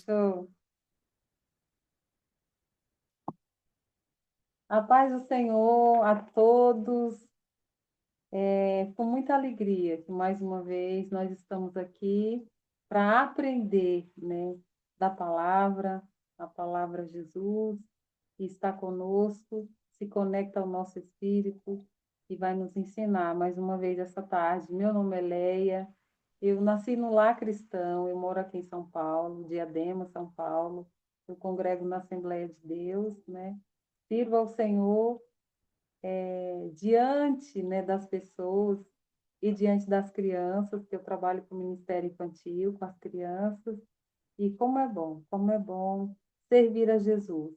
Show. A paz do Senhor a todos, com muita alegria que mais uma vez nós estamos aqui para aprender, né, da palavra, a palavra Jesus, que está conosco, se conecta ao nosso espírito e vai nos ensinar mais uma vez essa tarde. Meu nome é Leia, eu nasci no Lar Cristão, eu moro aqui em São Paulo, Diadema, São Paulo, eu congrego na Assembleia de Deus, né? Sirvo ao Senhor diante, né, das pessoas e diante das crianças, que eu trabalho com o Ministério Infantil, com as crianças, e como é bom servir a Jesus.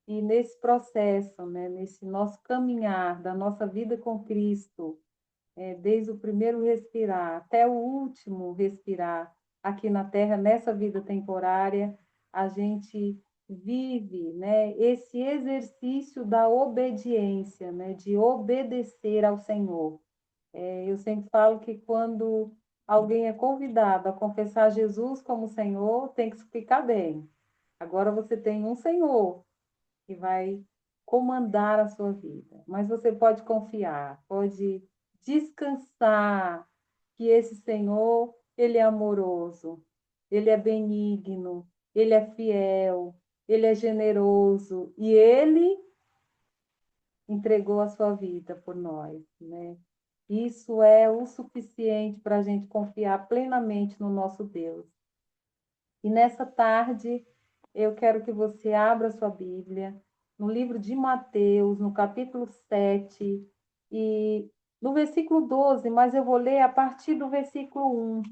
E nesse processo, né, nesse nosso caminhar da nossa vida com Cristo, desde o primeiro respirar até o último respirar aqui na Terra, nessa vida temporária, a gente vive, né, esse exercício da obediência, né, de obedecer ao Senhor. Eu sempre falo que quando alguém é convidado a confessar Jesus como Senhor, tem que explicar bem. Agora você tem um Senhor que vai comandar a sua vida. Mas você pode confiar, pode descansar que esse Senhor, ele é amoroso, ele é benigno, ele é fiel, ele é generoso e ele entregou a sua vida por nós, né? Isso é o suficiente para a gente confiar plenamente no nosso Deus. E nessa tarde, eu quero que você abra sua Bíblia no livro de Mateus, no capítulo 7 e no versículo 12, mas eu vou ler a partir do versículo 1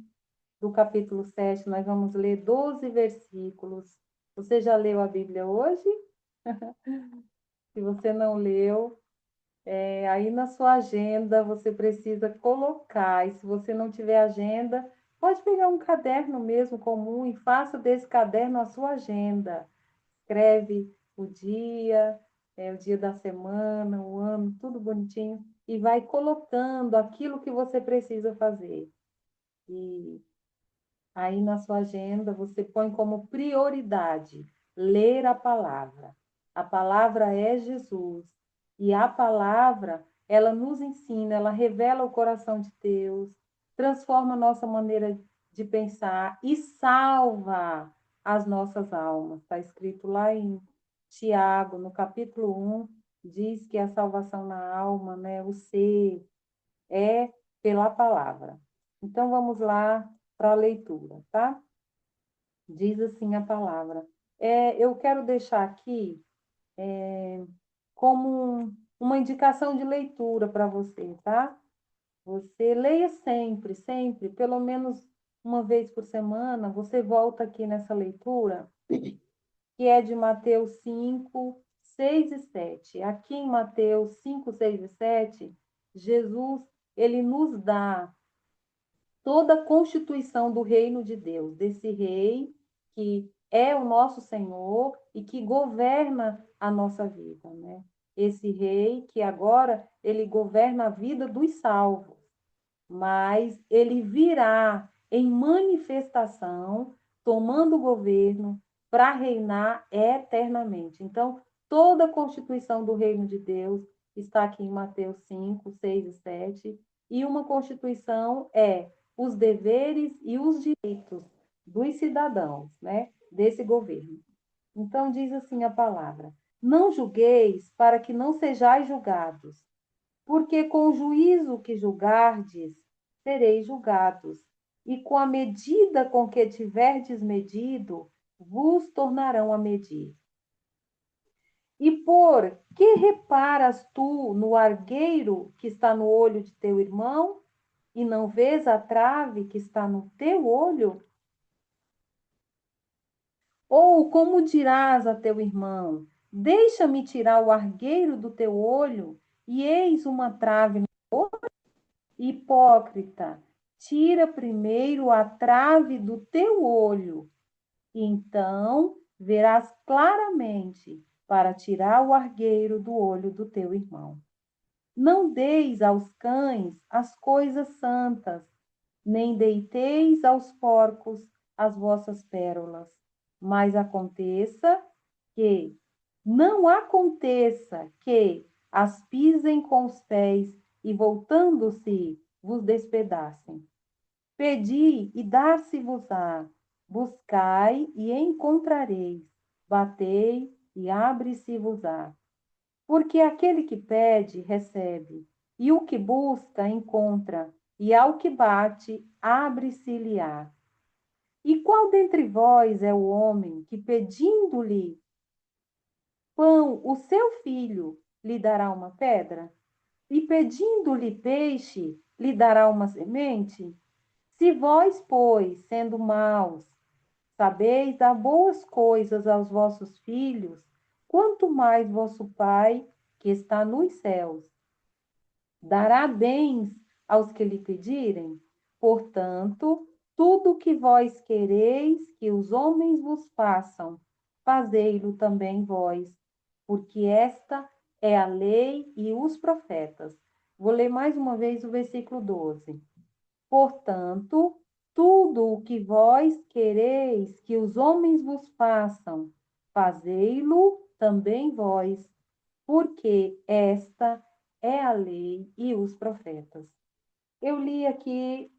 do capítulo 7. Nós vamos ler 12 versículos. Você já leu a Bíblia hoje? Se você não leu, aí na sua agenda você precisa colocar, e se você não tiver agenda, pode pegar um caderno mesmo comum e faça desse caderno a sua agenda. Escreve o dia da semana, o ano, tudo bonitinho, e vai colocando aquilo que você precisa fazer. E aí na sua agenda você põe como prioridade ler a palavra. A palavra é Jesus. E a palavra, ela nos ensina, ela revela o coração de Deus, transforma a nossa maneira de pensar e salva as nossas almas. Está escrito lá em Tiago, no capítulo 1, diz que a salvação na alma, né, o ser, é pela palavra. Então vamos lá para a leitura, tá? Diz assim a palavra. Eu quero deixar aqui como uma indicação de leitura para você, tá? Você leia sempre, sempre, pelo menos uma vez por semana, você volta aqui nessa leitura, que é de Mateus 5, 6 e 7. Aqui em Mateus 5, 6 e 7, Jesus, ele nos dá toda a constituição do reino de Deus, desse rei que é o nosso Senhor e que governa a nossa vida, né? Esse rei que agora ele governa a vida dos salvos, mas ele virá em manifestação, tomando o governo para reinar eternamente. Então, toda a constituição do reino de Deus está aqui em Mateus 5, 6 e 7, e uma constituição é os deveres e os direitos dos cidadãos, né, desse governo. Então, diz assim a palavra: não julgueis para que não sejais julgados, porque com o juízo que julgardes, sereis julgados, e com a medida com que tiverdes medido, vos tornarão a medir. E por que reparas tu no argueiro que está no olho de teu irmão, e não vês a trave que está no teu olho? Ou como dirás a teu irmão: deixa-me tirar o argueiro do teu olho, e eis uma trave no outro? Hipócrita, tira primeiro a trave do teu olho, e então verás claramente para tirar o argueiro do olho do teu irmão. Não deis aos cães as coisas santas, nem deiteis aos porcos as vossas pérolas, mas não aconteça que as pisem com os pés e, voltando-se, vos despedacem. Pedi e dar-se-vos-á, buscai e encontrareis, batei e abre-se-vos-á. Porque aquele que pede, recebe, e o que busca, encontra, e ao que bate, abre-se-lhe-á. E qual dentre vós é o homem que, pedindo-lhe pão, o seu filho, lhe dará uma pedra? E pedindo-lhe peixe, lhe dará uma semente? Se vós, pois, sendo maus, sabeis dar boas coisas aos vossos filhos, quanto mais vosso Pai, que está nos céus, dará bens aos que lhe pedirem? Portanto, tudo o que vós quereis que os homens vos façam, fazei-lo também vós, porque esta é a lei e os profetas. Vou ler mais uma vez o versículo 12. Portanto, tudo o que vós quereis que os homens vos façam, fazei-lo também vós, porque esta é a lei e os profetas. Eu li aqui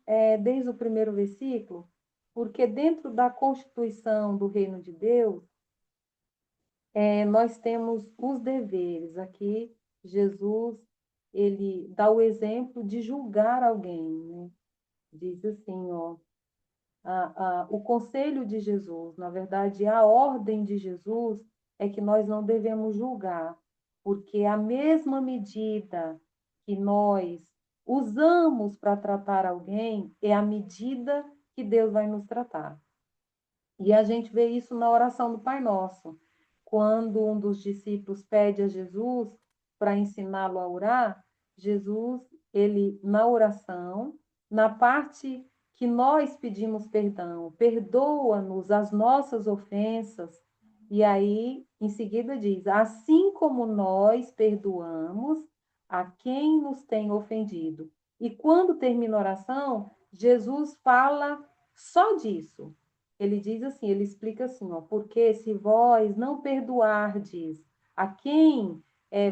desde o primeiro versículo, porque dentro da constituição do reino de Deus, nós temos os deveres. Aqui, Jesus, ele dá o exemplo de julgar alguém, né? Diz assim, ó, o conselho de Jesus, na verdade, a ordem de Jesus é que nós não devemos julgar, porque a mesma medida que nós usamos para tratar alguém é a medida que Deus vai nos tratar. E a gente vê isso na oração do Pai Nosso. Quando um dos discípulos pede a Jesus para ensiná-lo a orar, Jesus, ele, na oração, na parte que nós pedimos perdão, perdoa-nos as nossas ofensas, e aí, em seguida, diz: assim como nós perdoamos a quem nos tem ofendido. E quando termina a oração, Jesus fala só disso. Ele diz assim, ele explica assim, ó, porque se vós não perdoardes a quem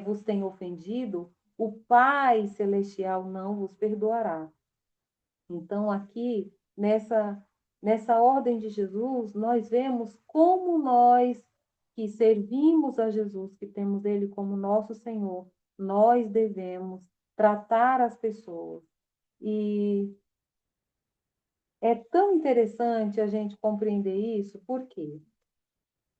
vos tem ofendido, o Pai Celestial não vos perdoará. Então, aqui, nessa ordem de Jesus, nós vemos como nós que servimos a Jesus, que temos Ele como nosso Senhor, nós devemos tratar as pessoas. E é tão interessante a gente compreender isso, por quê?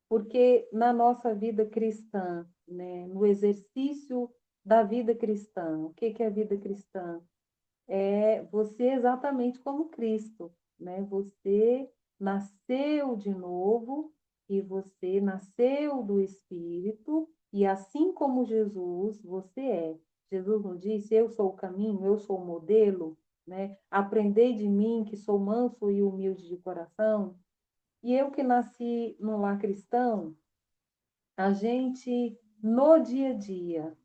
Porque na nossa vida cristã, né, no exercício da vida cristã, o que é a vida cristã? É você exatamente como Cristo, né? Você nasceu de novo e você nasceu do Espírito, e assim como Jesus, você é. Jesus não disse: eu sou o caminho, eu sou o modelo, né? Aprendei de mim, que sou manso e humilde de coração. E eu que nasci num lar cristão, a gente, no dia a dia,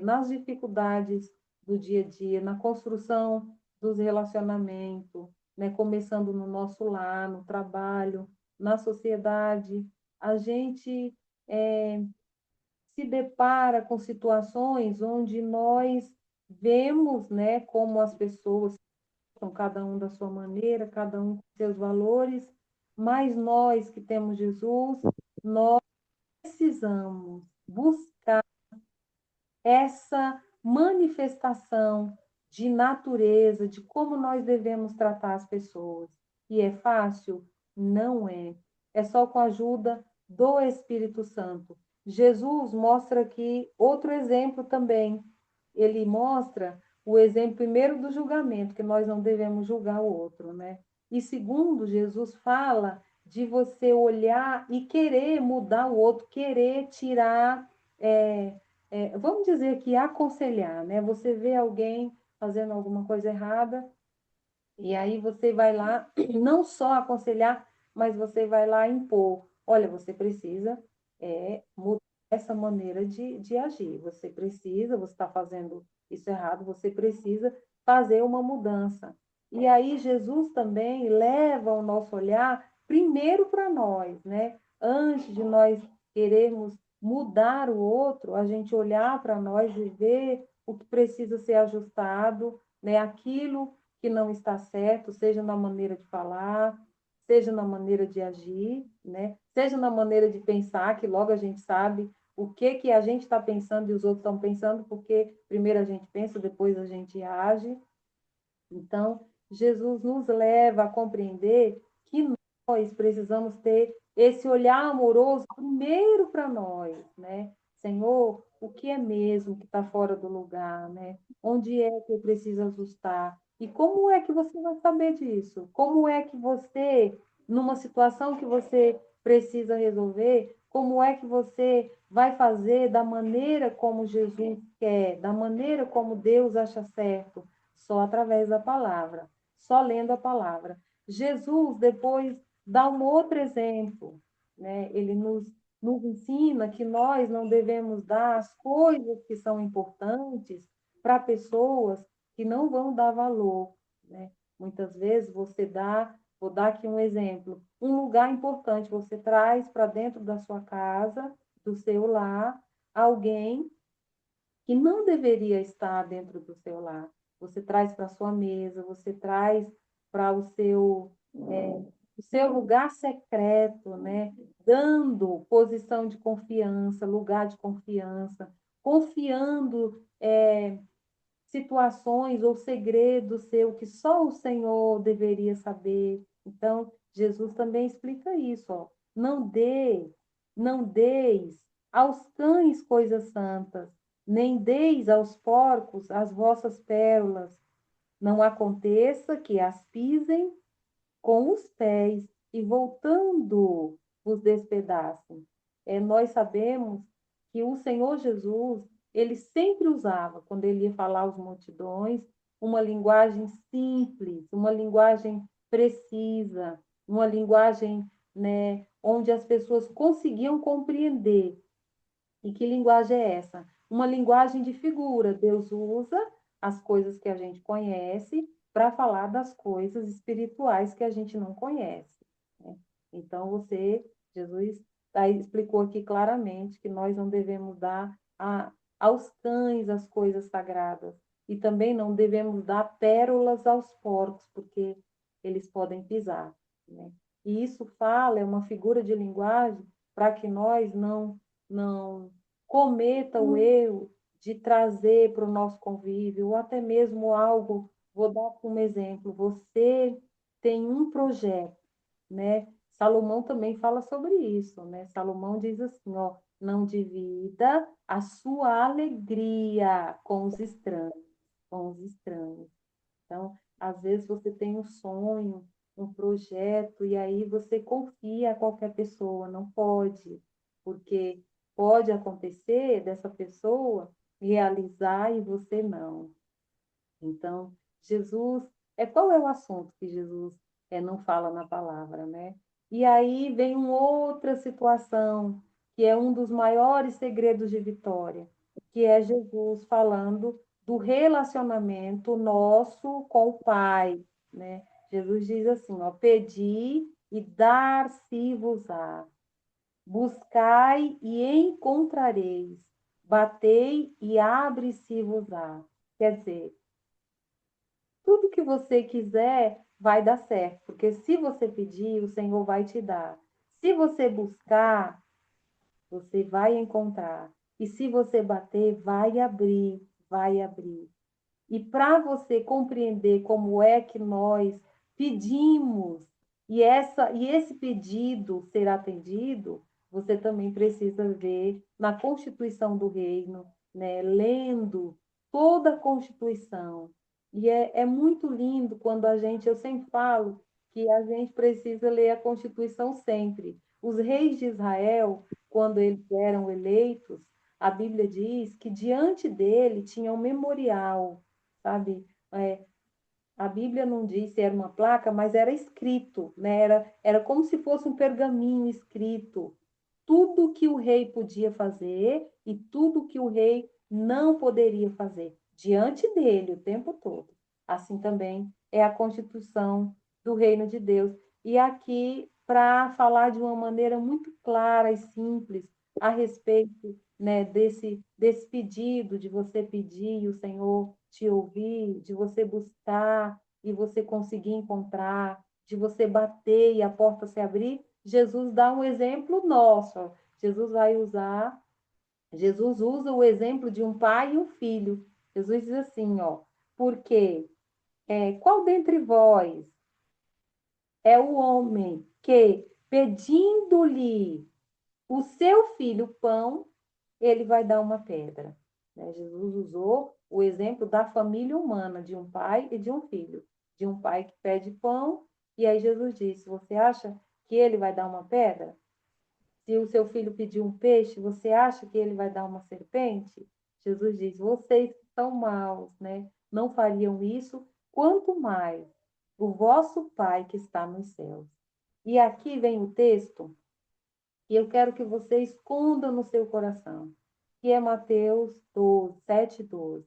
nas dificuldades do dia a dia, na construção dos relacionamentos, né, começando no nosso lar, no trabalho, na sociedade, a gente se depara com situações onde nós vemos, né, como as pessoas são cada um da sua maneira, cada um com seus valores, mas nós que temos Jesus, nós precisamos buscar essa manifestação de natureza, de como nós devemos tratar as pessoas. E é fácil? Não é. É só com a ajuda do Espírito Santo. Jesus mostra aqui outro exemplo também. Ele mostra o exemplo, primeiro, do julgamento, que nós não devemos julgar o outro, né? E segundo, Jesus fala de você olhar e querer mudar o outro, querer tirar, vamos dizer que aconselhar, né? Você vê alguém fazendo alguma coisa errada, e aí você vai lá, não só aconselhar, mas você vai lá impor. Olha, você precisa mudar essa maneira de agir. Você precisa, você está fazendo isso errado, você precisa fazer uma mudança. E aí Jesus também leva o nosso olhar primeiro para nós, né? Antes de nós querermos mudar o outro, a gente olhar para nós e ver o que precisa ser ajustado, né? Aquilo que não está certo, seja na maneira de falar, seja na maneira de agir, né? Seja na maneira de pensar, que logo a gente sabe o que que a gente está pensando e os outros estão pensando, porque primeiro a gente pensa, depois a gente age. Então, Jesus nos leva a compreender que nós precisamos ter esse olhar amoroso primeiro para nós, né? Senhor, o que é mesmo que está fora do lugar, né? Onde é que eu preciso ajustar? E como é que você vai saber disso? Como é que você, numa situação que você precisa resolver, como é que você vai fazer da maneira como Jesus quer, da maneira como Deus acha certo? Só através da palavra, só lendo a palavra. Jesus depois dá um outro exemplo, né? Ele nos ensina que nós não devemos dar as coisas que são importantes para pessoas que não vão dar valor, né? Muitas vezes você dá, vou dar aqui um exemplo, um lugar importante, você traz para dentro da sua casa, do seu lar, alguém que não deveria estar dentro do seu lar. Você traz para a sua mesa, você traz para o seu lugar secreto, né? Dando posição de confiança, lugar de confiança, confiando situações ou segredos seu que só o Senhor deveria saber. Então, Jesus também explica isso, ó. Não deis aos cães coisas santas, nem deis aos porcos as vossas pérolas. Não aconteça que as pisem com os pés e voltando os despedacem. Nós sabemos que o Senhor Jesus, ele sempre usava, quando ele ia falar aos multidões, uma linguagem simples, uma linguagem precisa, uma linguagem, né, onde as pessoas conseguiam compreender. E que linguagem é essa? Uma linguagem de figura. Deus usa as coisas que a gente conhece para falar das coisas espirituais que a gente não conhece, né? Então, Jesus explicou aqui claramente que nós não devemos dar aos cães as coisas sagradas e também não devemos dar pérolas aos porcos, porque eles podem pisar, né? E isso é uma figura de linguagem para que nós não cometa o erro de trazer para o nosso convívio, ou até mesmo algo, vou dar como exemplo, você tem um projeto, né? Salomão também fala sobre isso, né? Salomão diz assim, ó, não divida a sua alegria com os estranhos, com os estranhos. Então, às vezes você tem um sonho, um projeto, e aí você confia a qualquer pessoa, não pode, porque pode acontecer dessa pessoa realizar e você não. Então, qual é o assunto que Jesus não fala na palavra, né? E aí vem uma outra situação, que é um dos maiores segredos de vitória, que é Jesus falando do relacionamento nosso com o Pai, né? Jesus diz assim, ó, pedi e dar-se-vos-á, buscai e encontrareis, batei e abre-se-vos-á. Quer dizer, tudo que você quiser vai dar certo, porque se você pedir, o Senhor vai te dar. Se você buscar, você vai encontrar. E se você bater, vai abrir, vai abrir. E para você compreender como é que nós pedimos e esse pedido ser atendido, você também precisa ver na Constituição do Reino, né, lendo toda a Constituição. E é muito lindo quando eu sempre falo que a gente precisa ler a Constituição sempre. Os reis de Israel, quando eles eram eleitos, a Bíblia diz que diante dele tinha um memorial, sabe? A Bíblia não diz se era uma placa, mas era escrito, né? Era como se fosse um pergaminho escrito. Tudo que o rei podia fazer e tudo que o rei não poderia fazer diante dele o tempo todo. Assim também é a constituição do reino de Deus. E aqui, para falar de uma maneira muito clara e simples a respeito, né, desse pedido, de você pedir e o Senhor te ouvir, de você buscar e você conseguir encontrar, de você bater e a porta se abrir. Jesus dá um exemplo nosso. Jesus usa o exemplo de um pai e um filho. Jesus diz assim, ó, porque qual dentre vós é o homem que, pedindo-lhe o seu filho pão, ele vai dar uma pedra? Né? Jesus usou o exemplo da família humana, de um pai e de um filho. De um pai que pede pão, e aí Jesus disse, você acha que ele vai dar uma pedra? Se o seu filho pedir um peixe, você acha que ele vai dar uma serpente? Jesus diz: vocês que são maus, né? Não fariam isso, quanto mais o vosso Pai que está nos céus. E aqui vem o texto que eu quero que você esconda no seu coração, que é Mateus 12, 7, 12,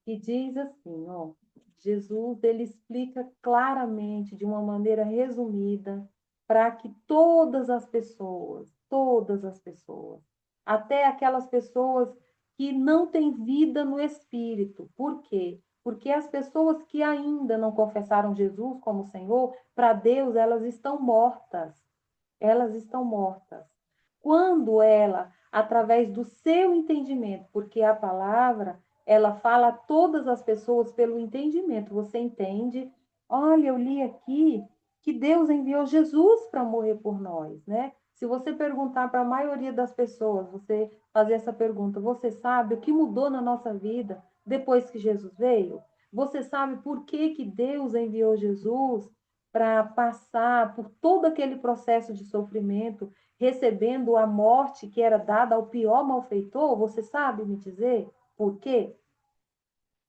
que diz assim, ó, Jesus, ele explica claramente, de uma maneira resumida, para que todas as pessoas, até aquelas pessoas que não têm vida no espírito. Por quê? Porque as pessoas que ainda não confessaram Jesus como Senhor, para Deus elas estão mortas. Elas estão mortas. Quando ela, através do seu entendimento, porque a palavra, ela fala a todas as pessoas pelo entendimento. Você entende? Olha, eu li aqui que Deus enviou Jesus para morrer por nós, né? Se você perguntar para a maioria das pessoas, você fazer essa pergunta, você sabe o que mudou na nossa vida depois que Jesus veio? Você sabe por que que Deus enviou Jesus para passar por todo aquele processo de sofrimento, recebendo a morte que era dada ao pior malfeitor? Você sabe me dizer por quê?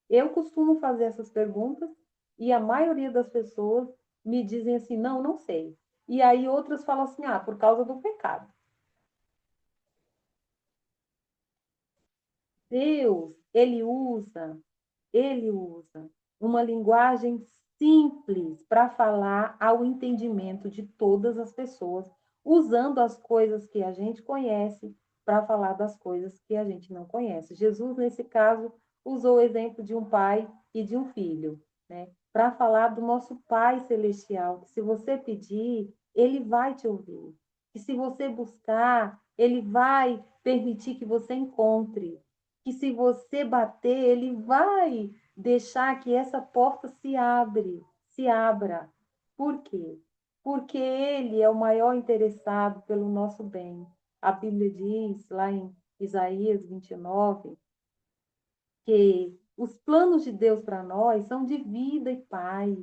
Eu costumo fazer essas perguntas e a maioria das pessoas me dizem assim: não, não sei. E aí outras falam assim: ah, por causa do pecado. Deus, ele usa uma linguagem simples para falar ao entendimento de todas as pessoas, usando as coisas que a gente conhece para falar das coisas que a gente não conhece. Jesus, nesse caso, usou o exemplo de um pai e de um filho, né? Para falar do nosso Pai Celestial, que se você pedir, ele vai te ouvir. Que se você buscar, ele vai permitir que você encontre. Que se você bater, ele vai deixar que essa porta se abra. Por quê? Porque ele é o maior interessado pelo nosso bem. A Bíblia diz, lá em Isaías 29, que os planos de Deus para nós são de vida e paz.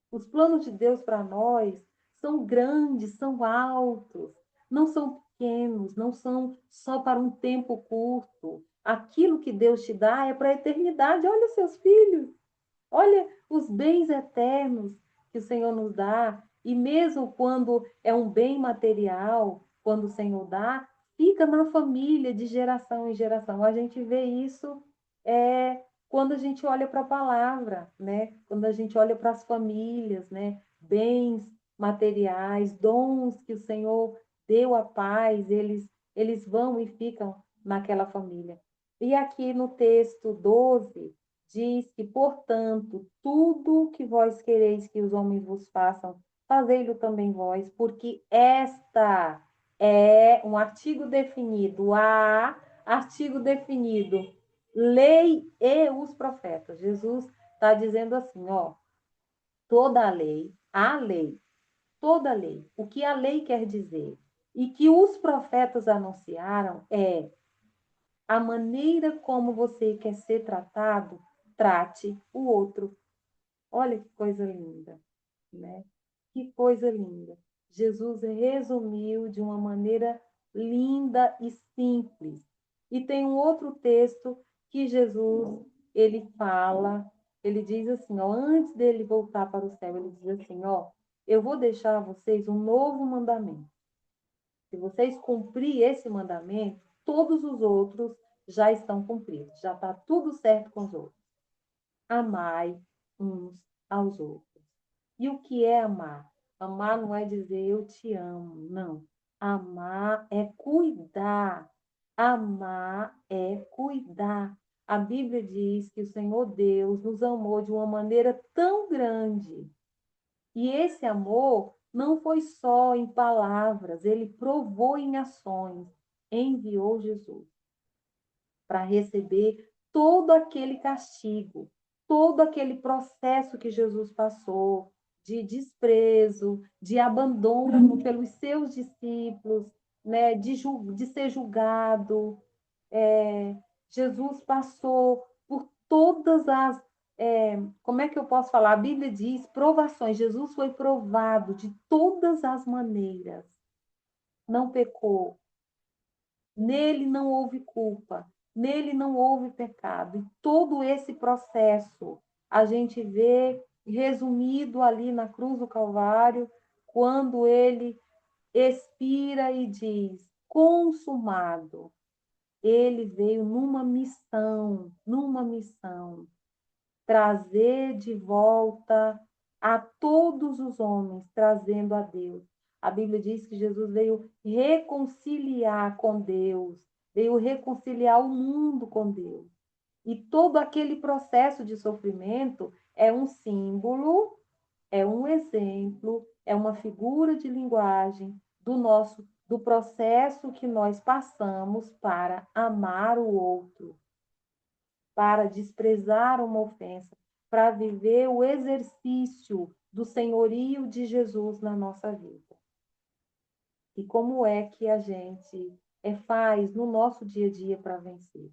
Os planos de Deus para nós são grandes, são altos, não são pequenos, não são só para um tempo curto. Aquilo que Deus te dá é para a eternidade. Olha os seus filhos, olha os bens eternos que o Senhor nos dá. E mesmo quando é um bem material, quando o Senhor dá, fica na família de geração em geração. A gente vê isso quando a gente olha para a palavra, né? Quando a gente olha para as famílias, né? Bens materiais, dons que o Senhor deu à paz, eles vão e ficam naquela família. E aqui no texto 12, diz que, portanto, tudo que vós quereis que os homens vos façam, fazei-lo também vós, porque esta é um artigo definido, artigo definido, lei e os profetas. Jesus está dizendo assim, ó, toda a lei, toda a lei, o que a lei quer dizer e que os profetas anunciaram é a maneira como você quer ser tratado, trate o outro. Olha que coisa linda, né? Que coisa linda. Jesus resumiu de uma maneira linda e simples. E tem um outro texto que Jesus, ele fala, ele diz assim, ó, antes dele voltar para o céu, ele diz assim, ó, eu vou deixar a vocês um novo mandamento. Se vocês cumprir esse mandamento, todos os outros já estão cumpridos, já está tudo certo com os outros. Amai uns aos outros. E o que é amar? Amar não é dizer eu te amo, não. Amar é cuidar. Amar é cuidar. A Bíblia diz que o Senhor Deus nos amou de uma maneira tão grande. E esse amor não foi só em palavras, ele provou em ações. Enviou Jesus para receber todo aquele castigo, todo aquele processo que Jesus passou, de desprezo, de abandono pelos seus discípulos, né, de ser julgado. Jesus passou por todas as. Como é que eu posso falar? A Bíblia diz provações. Jesus foi provado de todas as maneiras. Não pecou, nele não houve culpa, nele não houve pecado. E todo esse processo a gente vê resumido ali na cruz do Calvário, quando ele expira e diz: consumado. Ele veio numa missão, trazer de volta a todos os homens, trazendo a Deus. A Bíblia diz que Jesus veio reconciliar com Deus, veio reconciliar o mundo com Deus. E todo aquele processo de sofrimento é um símbolo, é um exemplo, é uma figura de linguagem do processo que nós passamos para amar o outro, para desprezar uma ofensa, para viver o exercício do senhorio de Jesus na nossa vida. E como é que a gente faz no nosso dia a dia para vencer?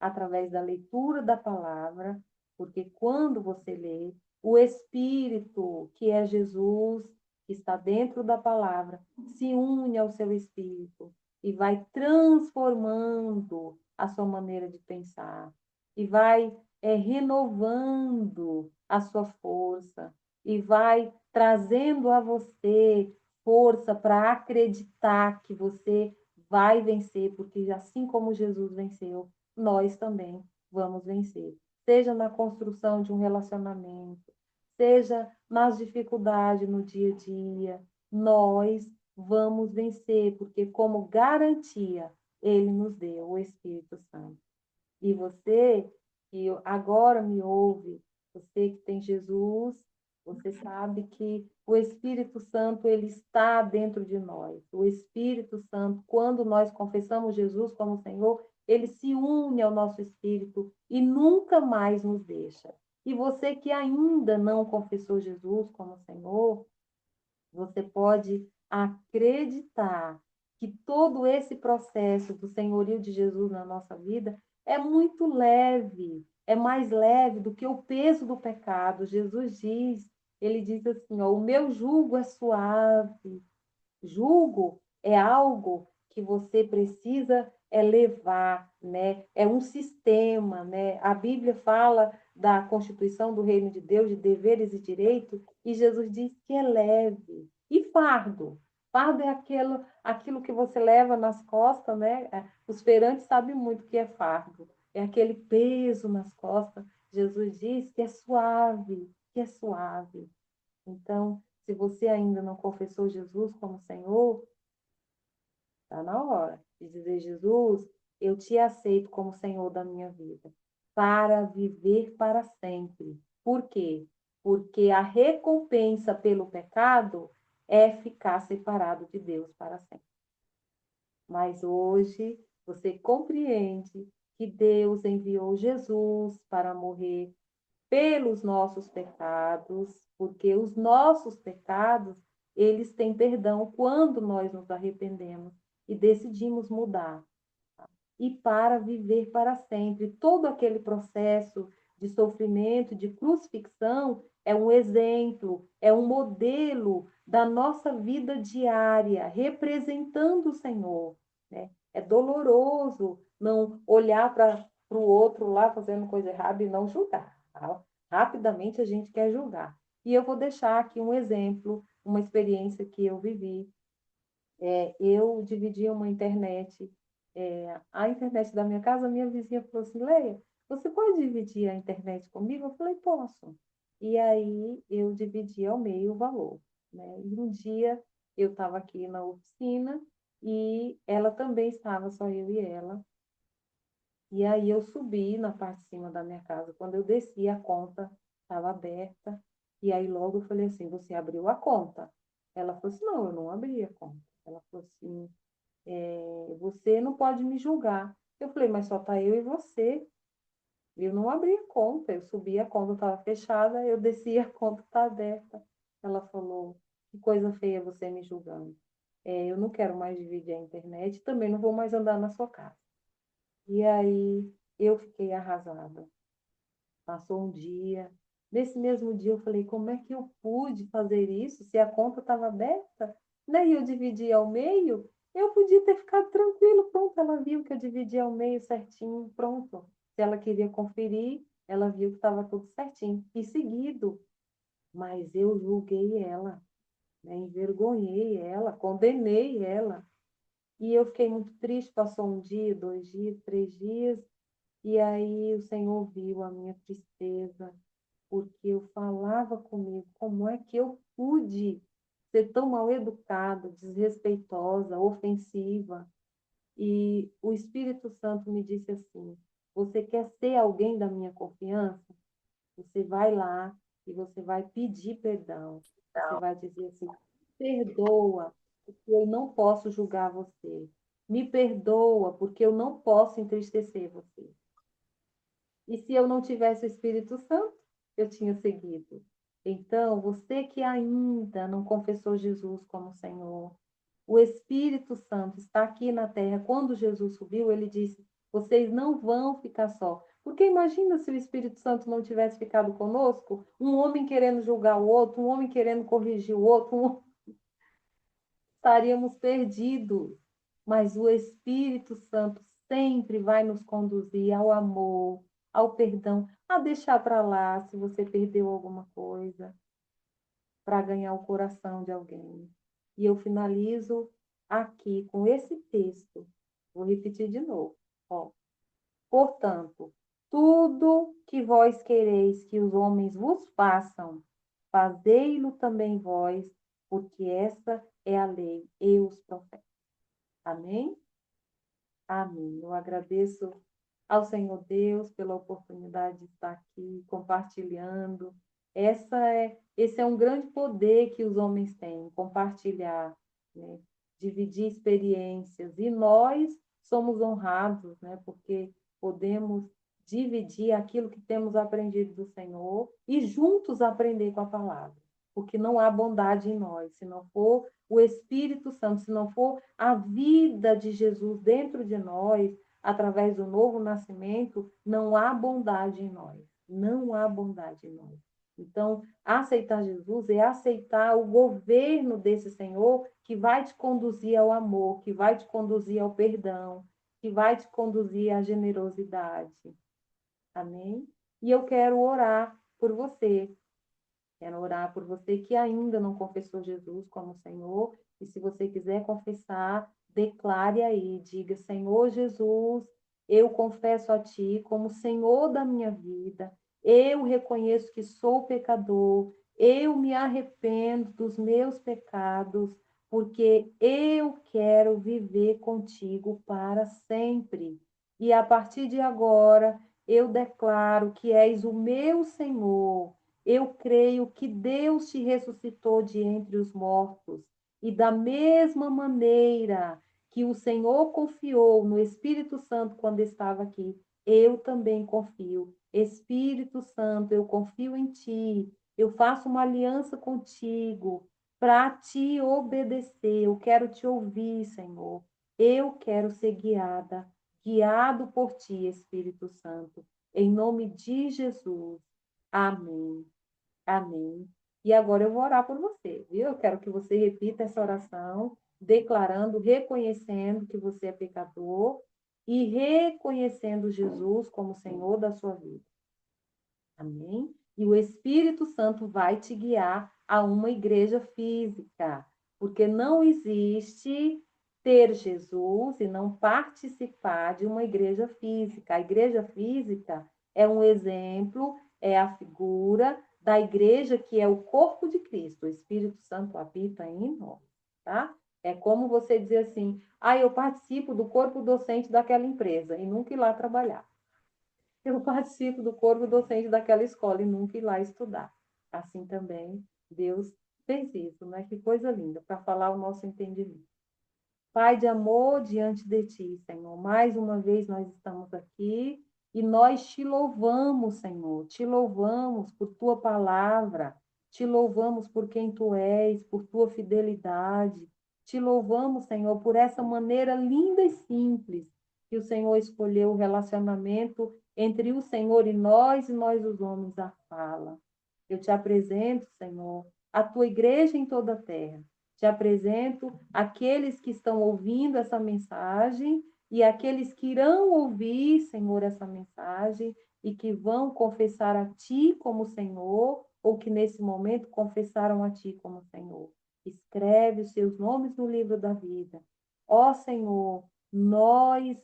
Através da leitura da palavra, porque quando você lê, o Espírito, que é Jesus, que está dentro da palavra, se une ao seu espírito e vai transformando a sua maneira de pensar, e vai renovando a sua força, e vai trazendo a você força para acreditar que você vai vencer, porque assim como Jesus venceu, nós também vamos vencer. Seja na construção de um relacionamento, seja nas dificuldades no dia a dia, nós vamos vencer, porque como garantia, ele nos deu o Espírito Santo. E você que agora me ouve, você que tem Jesus, você sabe que o Espírito Santo ele está dentro de nós. O Espírito Santo, quando nós confessamos Jesus como Senhor, ele se une ao nosso espírito e nunca mais nos deixa. E você que ainda não confessou Jesus como Senhor, você pode acreditar que todo esse processo do senhorio de Jesus na nossa vida é muito leve, é mais leve do que o peso do pecado. Jesus diz, ele diz assim, ó, o meu jugo é suave. Jugo é algo que você precisa levar, né? É um sistema, né? A Bíblia fala da constituição do reino de Deus, de deveres e direitos, e Jesus diz que é leve. E fardo? Fardo é aquilo que você leva nas costas, né? Os feirantes sabem muito o que é fardo. É aquele peso nas costas. Jesus diz que é suave, que é suave. Então, se você ainda não confessou Jesus como Senhor, está na hora de dizer: Jesus, eu te aceito como Senhor da minha vida, para viver para sempre. Por quê? Porque a recompensa pelo pecado é ficar separado de Deus para sempre. Mas hoje você compreende que Deus enviou Jesus para morrer pelos nossos pecados, porque os nossos pecados, eles têm perdão quando nós nos arrependemos e decidimos mudar. E para viver para sempre. Todo aquele processo de sofrimento, de crucifixão, é um exemplo, é um modelo da nossa vida diária, representando o Senhor. Né? É doloroso não olhar para o outro lá fazendo coisa errada e não julgar. Tá? Rapidamente a gente quer julgar. E eu vou deixar aqui um exemplo, uma experiência que eu vivi. Eu dividia uma internet, a internet da minha casa, a minha vizinha falou assim, Leia, você pode dividir a internet comigo? Eu falei, posso. E aí eu dividi ao meio o valor. né? E um dia eu estava aqui na oficina e ela também estava, só eu e ela. E aí eu subi na parte de cima da minha casa. Quando eu desci, a conta estava aberta. E aí logo eu falei assim, você abriu a conta? Ela falou assim, não, eu não abri a conta. Ela falou assim, você não pode me julgar. Eu falei, mas só tá eu e você. Eu não abri a conta, eu subi, a conta estava fechada, eu desci, a conta está aberta. Ela falou, que coisa feia você me julgando. Eu não quero mais dividir a internet, também não vou mais andar na sua casa. E aí eu fiquei arrasada. Passou um dia. Nesse mesmo dia eu falei, como é que eu pude fazer isso se a conta estava aberta? Né? E eu dividi ao meio, eu podia ter ficado tranquilo, pronto, ela viu que eu dividi ao meio certinho, pronto. Se ela queria conferir, ela viu que estava tudo certinho. E seguido, mas eu julguei ela, né? Envergonhei ela, condenei ela. E eu fiquei muito triste, passou um dia, 2 dias, 3 dias, e aí o Senhor viu a minha tristeza, porque eu falava comigo, como é que eu pude ser tão mal educada, desrespeitosa, ofensiva? E o Espírito Santo me disse assim, você quer ser alguém da minha confiança? Você vai lá e você vai pedir perdão. Você vai dizer assim, perdoa, porque eu não posso julgar você. Me perdoa, porque eu não posso entristecer você. E se eu não tivesse o Espírito Santo, eu tinha seguido. Então, você que ainda não confessou Jesus como Senhor, o Espírito Santo está aqui na terra. Quando Jesus subiu, ele disse: vocês não vão ficar só. Porque imagina se o Espírito Santo não tivesse ficado conosco, um homem querendo julgar o outro, um homem querendo corrigir o outro, estaríamos perdidos. Mas o Espírito Santo sempre vai nos conduzir ao amor, ao perdão, a deixar para lá se você perdeu alguma coisa, para ganhar o coração de alguém. E eu finalizo aqui com esse texto. Vou repetir de novo. Ó. Portanto, tudo que vós quereis que os homens vos façam, fazei-lo também vós, porque essa é a lei e os profetas. Amém? Amém. Eu agradeço ao Senhor Deus pela oportunidade de estar aqui compartilhando. Esse é um grande poder que os homens têm, compartilhar, né? Dividir experiências. E nós somos honrados, né? Porque podemos dividir aquilo que temos aprendido do Senhor e juntos aprender com a palavra. Porque não há bondade em nós, se não for o Espírito Santo, se não for a vida de Jesus dentro de nós, através do novo nascimento, não há bondade em nós. Não há bondade em nós. Então, aceitar Jesus é aceitar o governo desse Senhor que vai te conduzir ao amor, que vai te conduzir ao perdão, que vai te conduzir à generosidade. Amém? E eu quero orar por você. Quero orar por você que ainda não confessou Jesus como Senhor. E se você quiser confessar, declare aí, diga: Senhor Jesus, eu confesso a Ti como Senhor da minha vida. Eu reconheço que sou pecador. Eu me arrependo dos meus pecados, porque eu quero viver contigo para sempre. E a partir de agora, eu declaro que és o meu Senhor. Eu creio que Deus te ressuscitou de entre os mortos. E da mesma maneira que o Senhor confiou no Espírito Santo quando estava aqui, eu também confio. Espírito Santo, eu confio em ti. Eu faço uma aliança contigo para te obedecer. Eu quero te ouvir, Senhor. Eu quero ser guiada, guiado por ti, Espírito Santo. Em nome de Jesus. Amém. Amém. E agora eu vou orar por você, viu? Eu quero que você repita essa oração, declarando, reconhecendo que você é pecador e reconhecendo Jesus como Senhor da sua vida. Amém? E o Espírito Santo vai te guiar a uma igreja física, porque não existe ter Jesus e não participar de uma igreja física. A igreja física é um exemplo, é a figura da igreja, que é o corpo de Cristo. O Espírito Santo habita em nós, tá? É como você dizer assim, eu participo do corpo docente daquela empresa e nunca ir lá trabalhar. Eu participo do corpo docente daquela escola e nunca ir lá estudar. Assim também Deus fez isso, né? Que coisa linda, para falar o nosso entendimento. Pai de amor, diante de ti, Senhor, mais uma vez nós estamos aqui e nós te louvamos, Senhor, te louvamos por tua palavra, te louvamos por quem tu és, por tua fidelidade, te louvamos, Senhor, por essa maneira linda e simples que o Senhor escolheu o relacionamento entre o Senhor e nós os homens, a fala. Eu te apresento, Senhor, a tua igreja em toda a terra. Te apresento aqueles que estão ouvindo essa mensagem e aqueles que irão ouvir, Senhor, essa mensagem e que vão confessar a Ti como Senhor ou que nesse momento confessaram a Ti como Senhor. Escreve os seus nomes no livro da vida. Ó Senhor, nós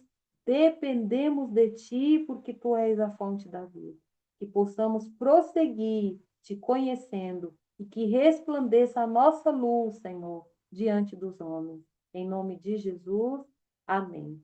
dependemos de Ti porque Tu és a fonte da vida. Que possamos prosseguir Te conhecendo e que resplandeça a nossa luz, Senhor, diante dos homens. Em nome de Jesus, amém.